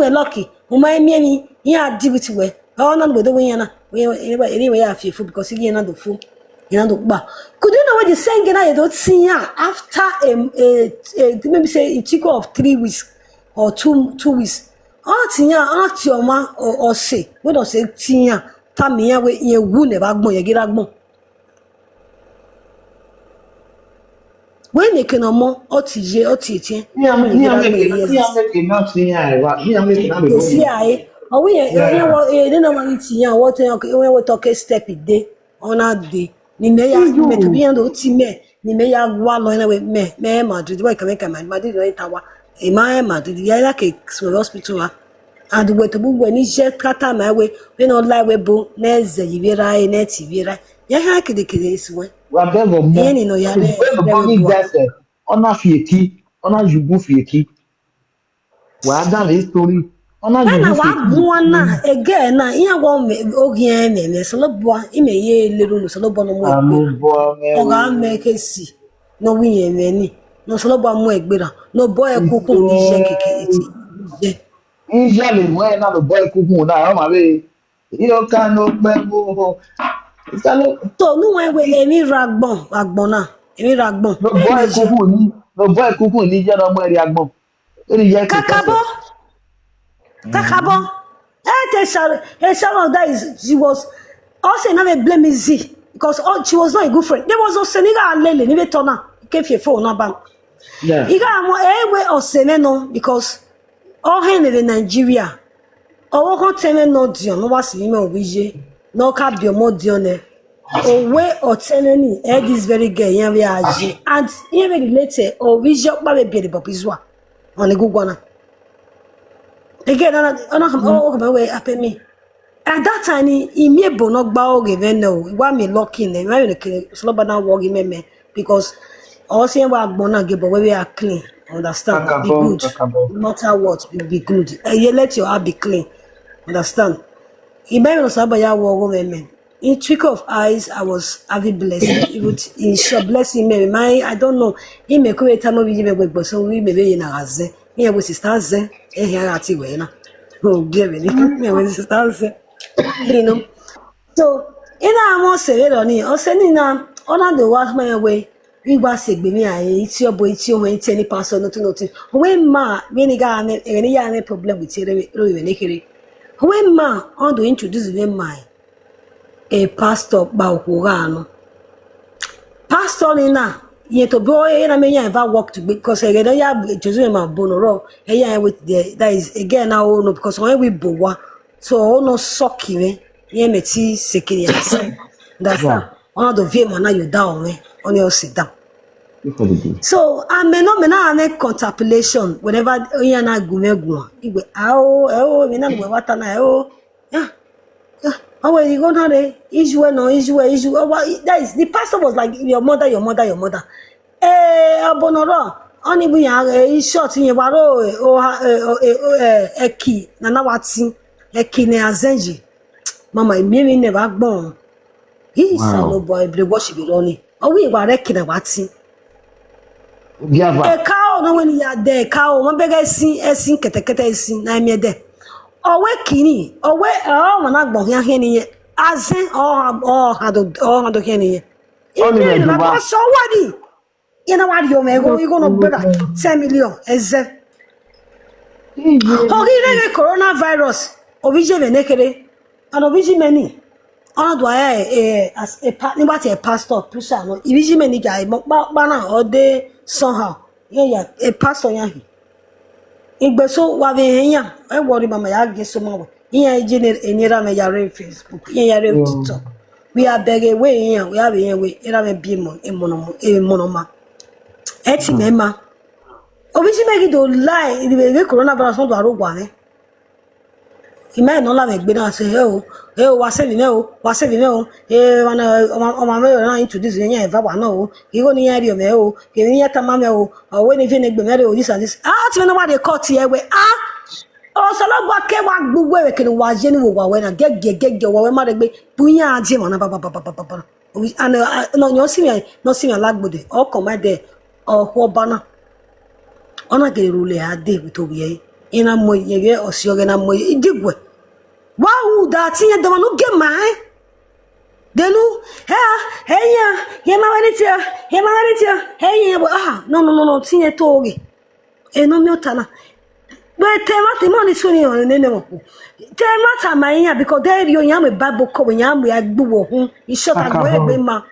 ma mi yin a di with we o na go do we yin na we ya fi fu because yin na do fu You know, but could you know what the saying now you don't see after maybe say a tickle of 3 weeks or 2 weeks. Oh, tia, ask your man or say, what do say tia, Tamia, where you wound a bagbon, you get a bone. When you can no more, OTJ, OTT, Me am you me get am a bone, making me am yes. making not seeing I what me am making am You see, going. oh, we Yeah. don't know what it's here, what we talk a step a day on a day. Ni me ya me to be You and oti me, ni me ya gwa lo na we me Madrid, why can make a man, Madrid right tower. E ma Madrid, ya like a small hospital. And we to bu when is jet kata my way, we no lie we bo, neze yivira, neti vira. Ya ha kede is one. wa bego mo. Yen no ya When the re bunny boa. gets ona fieki, ona jubu fieki. Wa dan the story. Ona When I jubu walk fieki. one again, I want me again, and so boy, in a year little so no more better. Amu bo Or I make me. a see. No win any. No solo more better. No boy cook on this jacket. So usually when na the boy kuku na o ma be. Yo kan no gbemo. Isalo So no way we any ragbona. Any ragbon. no Eh, boy Major. kuku ni no boy kuku ni je no mo ri agbon. O ni ye ke Kakabo. kese. Kakabo. Sharon, that is, she was also never blame Izzy because she was not a good friend. There was also Seniga Lele, never turn up. Keep your phone up. Yeah. Iga amo ewe oseme no because all hen in Nigeria. Owo kan teme no dion no was me obije no ka bi omo dion e. Owe oteneni this very girl yan we aje and even related obije pa be the popizwa on the google na. Again ona come we happen me. At that time, he bo no gba oge ve no. Wa me lucky ne. Ma me ke slow down work me because all say we agbona ge but we are clean. Understand? Be Kakabo, good. kakabo. No matter what, be good. You let your heart be clean. Understand? He may not say ya wo me. In trick of eyes, I was having blessing. It would in short blessing me. My I don't know. He may create time of you but so we may be in a raze. Me was sister ze. Here ati we na. Oh, give me. Me was sister ze. You know. So in a more severe on it, or sending on the walk my way. We was sick be me. It's your boy, it's your any person not to notice. When ma, when you got any problem with you, when ma, on to introduce them my a pastor Baukurano. Pastor Nina, yet a boy and I may ever walk to because I get a yab to my bonoro, a year with the that is again now no because when we boa so no socky me, ye me tea sicky answer. That's Yeah. that. One of the view man you down me on your sit down. You for the good. So I may not make contemplation whenever you and I go me go. You go, oh, me not go what na yeah. Oh, well, you go now there. Issue. Oh, well, that is the pastor was like your mother. Abonoro. Only we are short in your baro. Eki. Nana wati. Eki ne azenji. Mama, me never born. He is a low Wow. boy. Ble worship it only. Oh, we were eki na wati. A Biava. cow. No when you are there. Cow. One beg esin kete esin. Na me there. Owe kini owe wana gbon yan hen ni azen hado hen ni Only imi the na go Juba. so wadi you know what you go no better 10 million eze hogire coronavirus obije menekere and obije many on do as a pastor preacher no obije many guy ba na ode somehow yeah a pastor yan Igbeso wa be yan e worry mama ya ge so mawo yan engineer enyera me yare Facebook yan yare TikTok we are beg away yan we have yan we era me bi mo monoma eti mema obi si megi do lie the coronavirus no do arogwa ne ime no la me gbe na say wa se mi me o wana o ma me na introduce yan eva wa na o igo ni yan ri o me o ke ni yan ta ma me o we ni fi ne gbe me re o this and this ti me no wa dey cut here we Osologba ke wa gbugbo e kini wa je ni wo wa we na gege wa we ma de gbe buyan ati mo na ba and no nyo si mi alagbode o come my there o ho bana ona gere rule ade with obiye ina mo yege osioge na mo idigwe wa hu da ti ye do no ge mai Denu, hey, Yamanitia, hey, no, Tia Togi. Eno Miotana. But Temati money swinging on the name. Temata, my because there you yam a Bible coming yam, we are boo, you shot a great ma.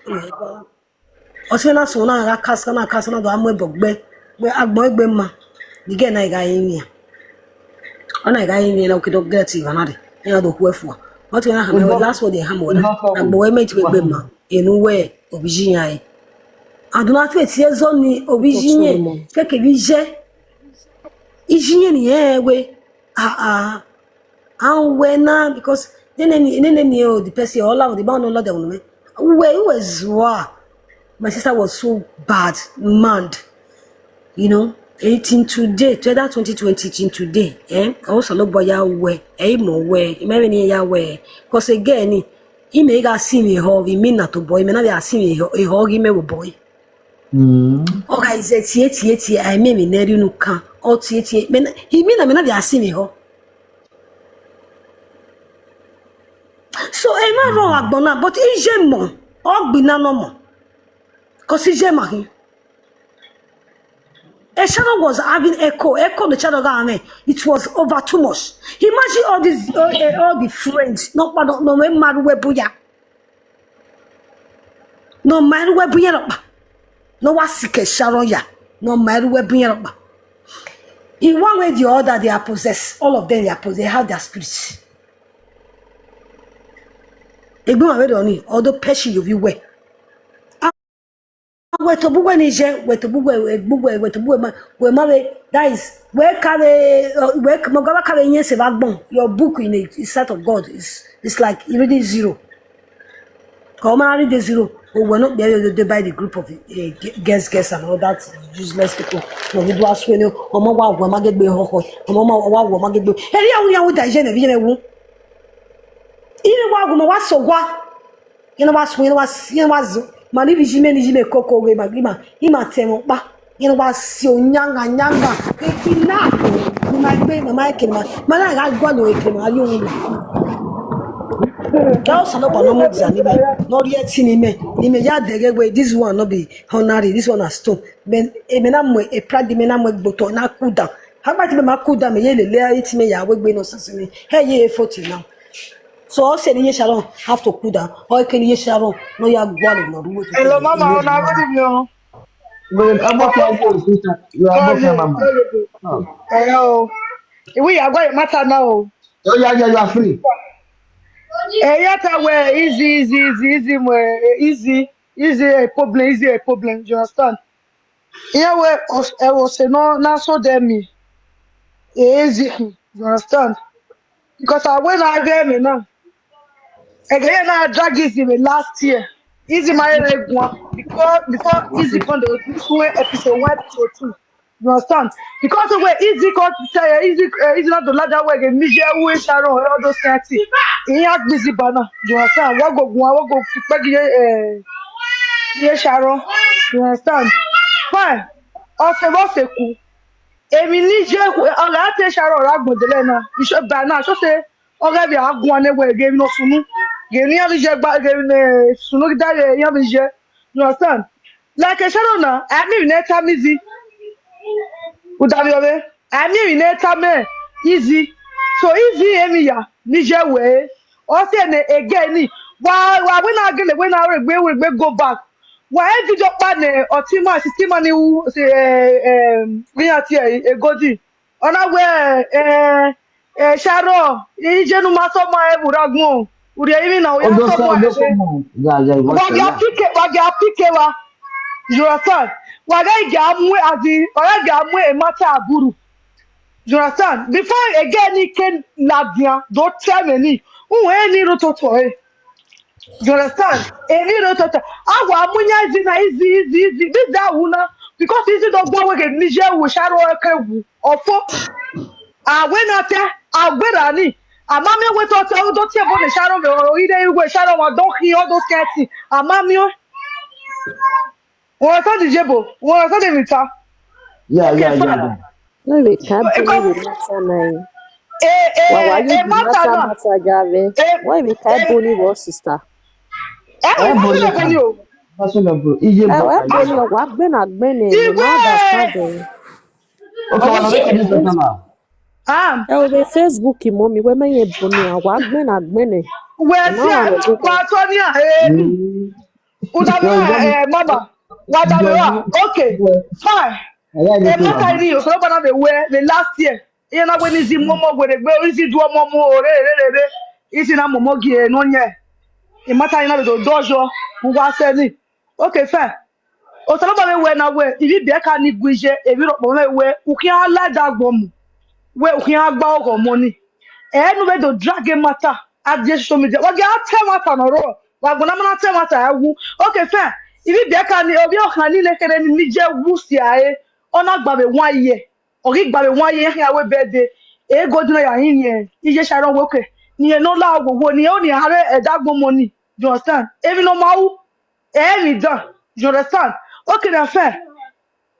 Osena Sona, Casana, Casana, the Amwe Bogbe, where I boy Bema. Again, I got in here. On I got in here, okay, don't get even at it. You know, the wherefore. What when I have last word they hammer, a boy made with Bema, in no way, Obigine. I do not wait years only, Obigine, take a vision. Is way. And when now, because then the person all out the bound on the woman. Where was war? My sister was so bad, mad. You know, 18 today, 2020 today, I also look boy away, more way, maybe way. Because again, he may have seen me hog, he mean not to boy, may not have seen me a hog, he may boy. Oh, I said, I may be near you, can, or he mean I may not have seen me hog. So, I'm not wrong, Agbona, but he's a man, or be no more. Because he's a man. A Sharon was having echo the shadow garment. It was over too much. Imagine all these, all the friends. No matter where buya. No matter where buya. No one sick Sharon ya. No matter where buya. In one way or the other, they are possessed. All of them, they are possessed. They have their spirits. They go away on although passion you be where. Where to buwe nije, where to buwe, where marry, that is, where Mogaba carry yes your book in a set of God is like already zero. Come on, the zero. But we're not there to buy the group of guests and all that useless people. No, we do ask when you, Omawa, Wamaget be ho, Omama, Wamaget be. Hey, you would die, Genevieve. Even what so what? You know what's when was. Mani jime koko we magima ima temo ba you know sio nyanga ina ni magbe mama ekema mana ga gwa no ekema ayo ni ka so no bono mo dia ni be no ri eti ni me ya dege we this one no be honorary this one as stone men e me na mo e prade me na mo gboto na kuda ha ba ti me ma kuda me ye lele eti me ya we gbe no sisini hey ye 40 now. So I said, Sharon have to cool down. Or can you Sharon? No, you are going to Hello, Mama. I'm not You are okay, Mama. Hello. We are going to matter now. Oh, yeah, you are free. Easy a problem. You understand? Yeah, where I was no, so damn me. Easy, you understand? Because I went out there, me now. Again, I drag Izzy last year. Izzy my one before Izzy come the episode 1, episode 2. You understand? Because of where Izzy come say Izzy not the ladder where the media who Sharon all those kind of things. He has busy banner. You understand? What go Sharon. You understand? Fine. Also, what's a cool? Èmi ní jẹ́ ọ̀rẹ́ àti Sharon ọ̀rẹ́ àgbọ̀ndẹ̀lẹ̀ náà iṣẹ́ bá náà ṣó ṣe ọ̀rẹ́ bí àgùn anẹ́wọ̀ ẹ̀gẹ́ iná sunú gèmí yẹn fi jẹ́ gba gèmí sunú dáre yẹn fi jẹ́ you understand like Sharon náà àmì ìrìnà mizi udàbí ọ̀rẹ́ àmì ìrìnà easy so easy èmi yà níjẹ́ wẹ̀ẹ́ ọ̀sẹ̀ ní ẹ̀gẹ́ ní wà wẹ́nà gẹ́lẹ̀ wẹ́nà rẹ̀ gbé go back. Why did you partner or Tima who say we are here a godi? On our way Sharon, Ijenu Masoma Buragmo, would you even know? You are son. Why I gamwe as the or I gamwe a matter guru. You understand? Before again he can Nadia, don't tell me who any rototo. You understand? Any rototo. Our munya is easy. This that una because easy don't go with Niger with Sharon or for when out there, I'll wear any. A mammy went out don't tell the Sharon or either with Sharon or don't hear all those cats. A mammy. What I the jebo? What I the vita? Yeah. No, we can't believe it. Why you matter, Jave? Why we can't believe our sister? Eh, What's bonnet the kan. video? That's what I'm Ije boka Ebony, ije. Wagbene, me no understand. Iwe! Okay, wana make this sana. The Facebook, mommy, women, Ebony, Wagbene. Where No see one will do that. Watonia, Mm. Yo, Udamina, mama. Wadamewa. Okay, fine. aya ni pe Mata baba. ini so bana be wear the last year. You know when Izzy momo go the Izzy do momo re. Izzy na momo gie no nye. E mata ina be do dojo. Ngwa se ni. Okay, fine. O so bana be wear na wear. Ibi be ka ni guije, e bi ro po me wear. Uki ala dagbomu. We uki agba ogo money. Enu be do drag matter at the social media. Wa ga tell matter no ro. Wa go na mana tell matter awu. Okay, fine. Ibi be ka ni obi o kan ni le kere ni je wusi ae. Ona gba be 1 year. Ori gba be 1 year hin awe birthday. E go dun ya hin yen. Ije Sharon wo ke. Ni e no la wo ni o ni are edagbo money. You understand? Even no mau. E ni dan. You understand? Okay, na fair.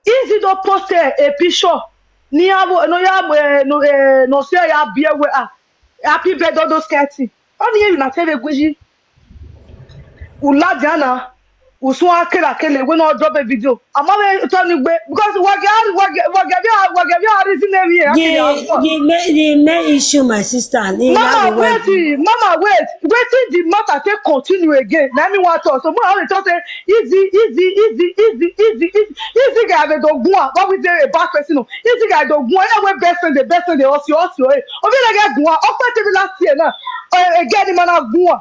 Easy to post a picture ni abo no ya no se ya bie we happy birthday those sketchy oni you na tell egweji uladiana usun akela kele we no drop a video ama we to ni gbe because wage reason every year akele aso The main issue, my sister, mama wait till the matter take continue again na me want to so mo only talk say easy guy be do gun what we dey a bad person no easy guy do gun anyway best friend dey also obi na get gun o pe te bi last year na again the man gun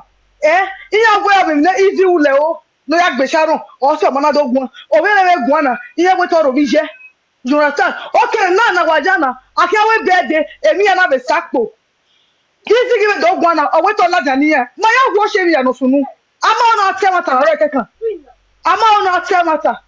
iya we na easy ule o no ya gbe Sharon o so man do gun obi na gun na iya we to ro bi je you understand okay na wajana akiawe birthday emi na be sakpo kisi give do gwan na owe to laja ni ya ma ya wo sheri ya no sunu ama ona tell mata ore kekan ama ona tell mata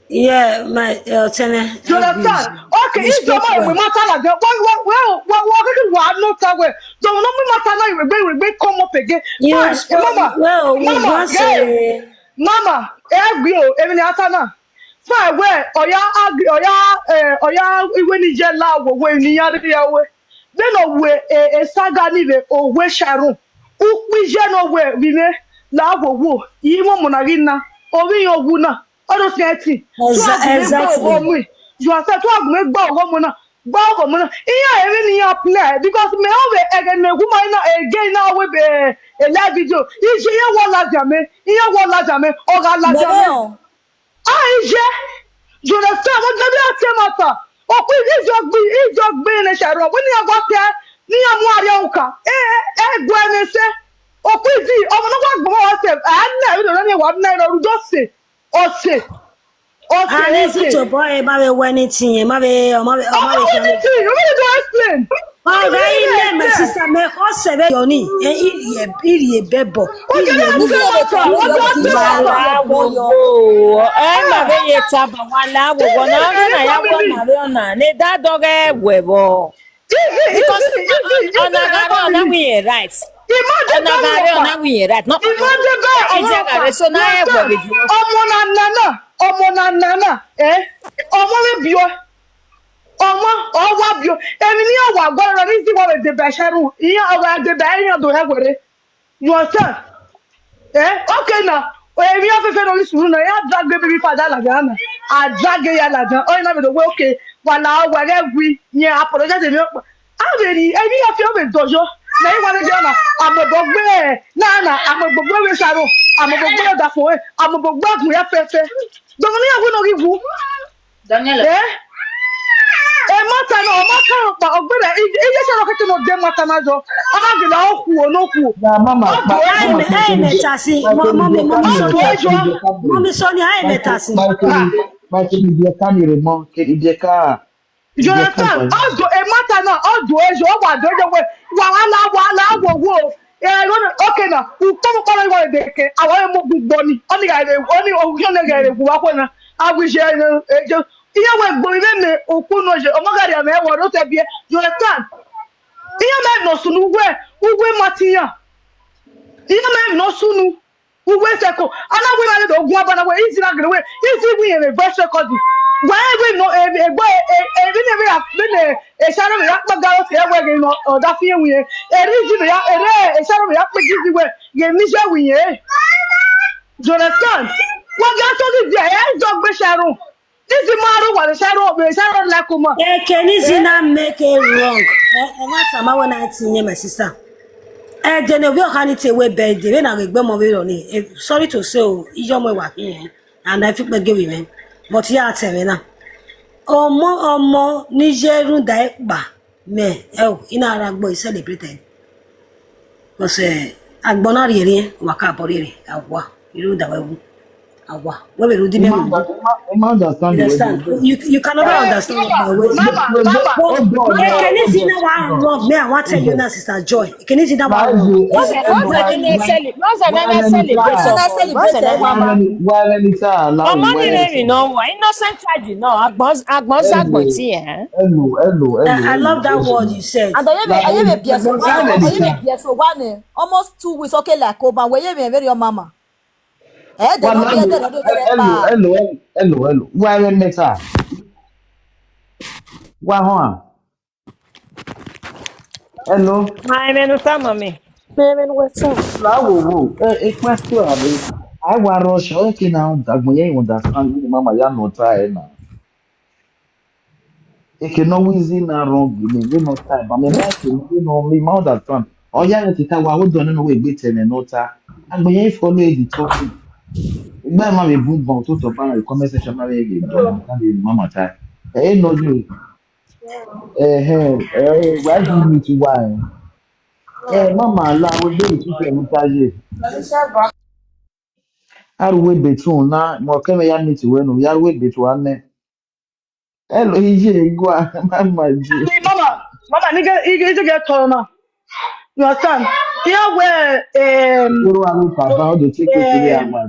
yeah, my tenant. you understand okay if your mind we matter like that what no ta we do no me matter na we gbe come up again fine mama Say mama gbe o emi ni ata na fine we oya iwe ni je lawo we ni ya ri ya we then we a saga ni be o we Sharon ukpi je no we bi me lawo wo yi mo monagina obi yan ogu na odo seti exactly you are set to agme gba ogo mo na iya eri ni ya play because me o we again me guma na again na we be a live video ije ye wo la jame o ga la jame ije you understand what gabi atemata oku ijo ni Sharon we ni agwa te ni amu ari onka gbo eni se oku izi omo no gwa gbo wa se na we no ni wa na ro just say and is it your boy ma be anything ma be o ma be anything you really don't explain oh my sister me o se be yoni iri bebo ma be ye taba wala wo na ya wo na re ona ne da doge webo because ona we right ona we right not so na e webo ọmọ na nana ọmọ le bio ọmọ ọwa bio emi ni ọwa agwara ni si wa de be Sharon iya ọwa de be yan do hegwere you understand okay na emi afefe no suru na ya drag baby father la gana a drag ya la jan o na be do okay wala wa re wi ni apologize mi aberi emi afi o be dojo na yi wa le jana amobogbe na amobogbe we Sharon amobogbe da fo amobogbe agun ya fefe don't me I no give you Daniela mata no mata pa ogbere ije se rocket no de mata na jo ona gbe la oku onoku Na mama metasi mommy Sonia ai metasi ma ke bi e ka ni re mo ke ide ka Jonathan odo mata na odo ejo o wa dojo we wala wo okay na ukomo kwa ngo deke awa mo gbugbo ni oni ga re oni o yo le ga re ku wa ko na awije ejo iya we gbo ile me oku no je o mo ga re me wo ro te bie Jonathan iya me no sunu ugwe matiya iya me no sunu ugwe seko ana we na le do ogun abana we easy na gre we easy we in reverse record why we no egbo ebi ne me Sharon ya pa ga o se we ge no oda fi enwe eri ji ya ere Sharon ya pe ji we ye mi se wi ye Do you understand? What you actually there? Dog be Sharon. This is Maru what Sharon like uma. Can you not make it wrong? And that's my one I see my sister. Then we are handing away birthday. When I go more on it. Sorry to say, you're my work here, and I feel like giving him. But yeah, tell me now. Omo Nigeru dai ba me ina aragbo celebrated. Because agbona rere waka borere awa iru da wewu awa we be rudi me rudi. Understand the way Understand? You cannot understand what my words. Can you see now I wrong? Me I want to tell you now, Sister Joy. Can you see now I wrong? What's an celebrate? Innocent charge, no. I love that word you said. And almost 2 weeks okay like Oba where you very your mama. Hello. Why meta? Why huh? Hello. My man, mommy. What's up? A question. I want rush. Okay now. Agboye understand. Mama ya no try now. It can always in a wrong. We no time. But me like you know me more understand. Oh yeah, it can wa hold on no way better than no time. Agboye follow the talking. Ìgbà máa mi bú bọ̀n tó tọ̀ bára ìkọ́ mẹ́sẹ̀ṣọ́ máa rẹ̀ gẹ̀ jọ nǹkan lè mọ́ mọ̀ tá. Ẹ̀yẹ́ lọ́jọ́ wájú mi ti wá ẹ̀. Má máa lọ àwọn ilé ìtúsẹ̀ ní táyé. Arúgbó ìbètú náà mọ̀ kẹ́mẹ́ yá ní tìwẹ́ nù yárúgbó ìbètú wa nẹ́. Ẹ lọ iye ìgbà máa ma jẹ. Mama, nigga get torn now. You understand? Here where Kúrò àwọn bàbá ọdún tí kékeré àwọn.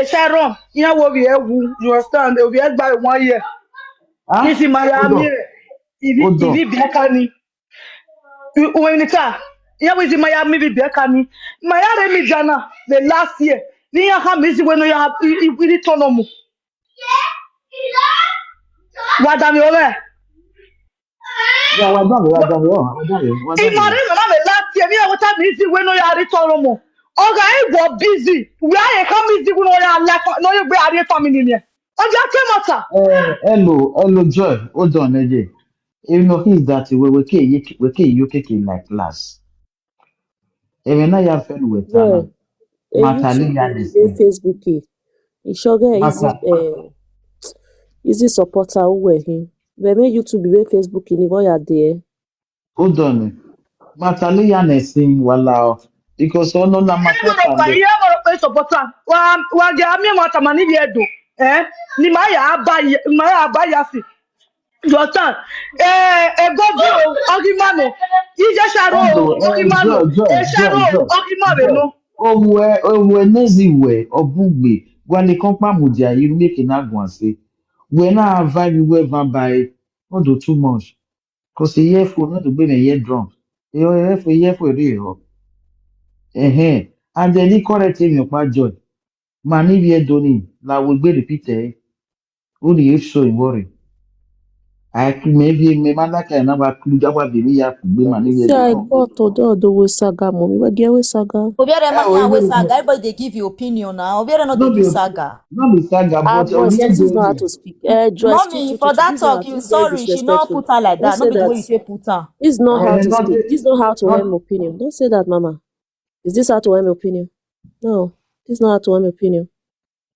Sharon, here where we have you understand? We have by 1 year. This is Miami. If Biakani. When it's here was in Miami with Biakani. Miami Jana the last year. Near Hamis when you have really turn on. What am you? Yeah, wọ́n dán mi. Ìmọ̀rí màmá mi láti ẹ̀mí ẹ̀wọ̀n tá mi sí ìwé náà yà á rí tọrọ mọ̀. Ọ̀gá ìwọ̀ bízì, ìwé ayé kan mi sí ìwé náà yà á lẹ́kọ̀ọ́ náà yóò gbé àrí tọ́ mi nìyẹn. Ọjọ́ kí mọ̀tà. Hello, Joy. Hold on, Eje. You know, he's that we can you kicking like class. Even now, you're fed with Yeah. Matali YouTube Facebook. Ìṣọ́gẹ́ easy supporter who him. Bẹ̀rẹ̀ YouTube ìwé Facebook ni bọ́yà dé. Hold on. Matali Yanesin, wala. Because ono na market and Ìyá ọ̀rọ̀ pé sọ̀pọ̀tà wà jẹ́ àmì ẹ̀wọ̀n àtàmà níbi ẹ̀dùn ni màá yà á bá yà sí. Jọ̀tàn ẹ̀gọ́dọ̀ ọ̀gímọ̀nù yíjẹ́ ṣàrò ọ̀gímọ̀nù ṣàrò ọ̀gímọ̀rẹ̀nu. Owe neziwe obugbe gwale kompa mudia iru make na gwanse. We na vibe we van by not do too much. Cause earphone not to be me ear drum. Earphone real. And then he correct him your pa joy. Mani vie doni la we be repeated. Only if so in worry. I could maybe me man like another clue that was be ya be mani vie See, I doni. got to with Saga, mommy. What get with Saga? Everybody they give you opinion now. Not they give Saga. Not be Saga, but Joyce knows how to speak. Mommy, for that talk, you sorry, she not put her like that. Not the way you say put her. This is not how to speak. This is not how to have opinion. Don't say that, Mama. Is this how to have opinion? No, this is not how to have opinion.